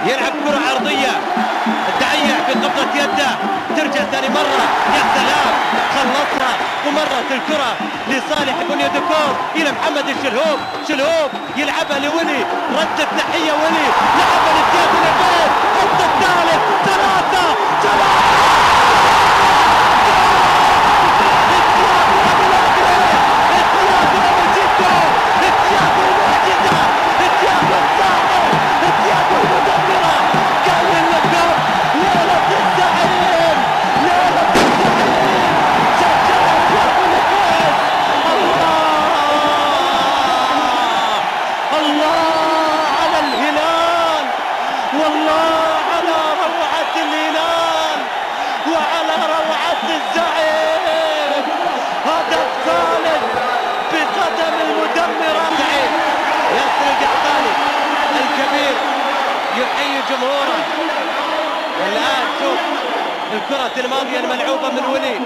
يلعب كرة عرضية، الدعيع بقبضة يده، ترجع ثاني مرة، يا سلام خلصها، ومرت الكرة لصالح بني دكور إلى محمد الشلهوب، شلهوب يلعبها لولي، رد التحية ولي، لعبها لتياجو نيفيز، حط الثالث، ثلاثة يحيي جمهوره. والآن شوف الكرة الماضية الملعوبة من ولي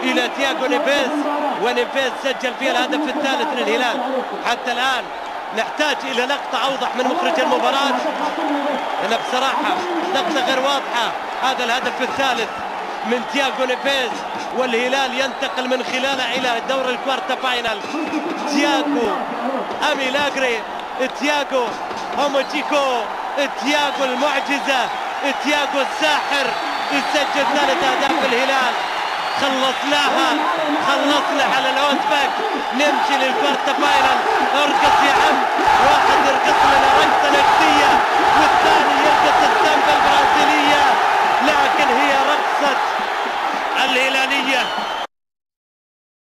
إلى تياجو نيفيز، ونيفيز سجل فيها الهدف الثالث للهلال. حتى الآن نحتاج إلى لقطة أوضح من مخرج المباراة، لأن بصراحة لقطة غير واضحة. هذا الهدف الثالث من تياجو نيفيز، والهلال ينتقل من خلاله إلى دور الكوارتا فاينل. تياجو أميلاغري، تياجو هوموتيكو، تياجو المعجزة، تياجو الساحر يسجل ثالث أهداف الهلال. خلصنا على الأوتباك، نمشي للكوارتا فاينل. ارقص يا عم، واحد يرقص لنا رقصة نجدية والثاني يرقص السامبا البرازيلية، لكن هي رقصة الهلالية.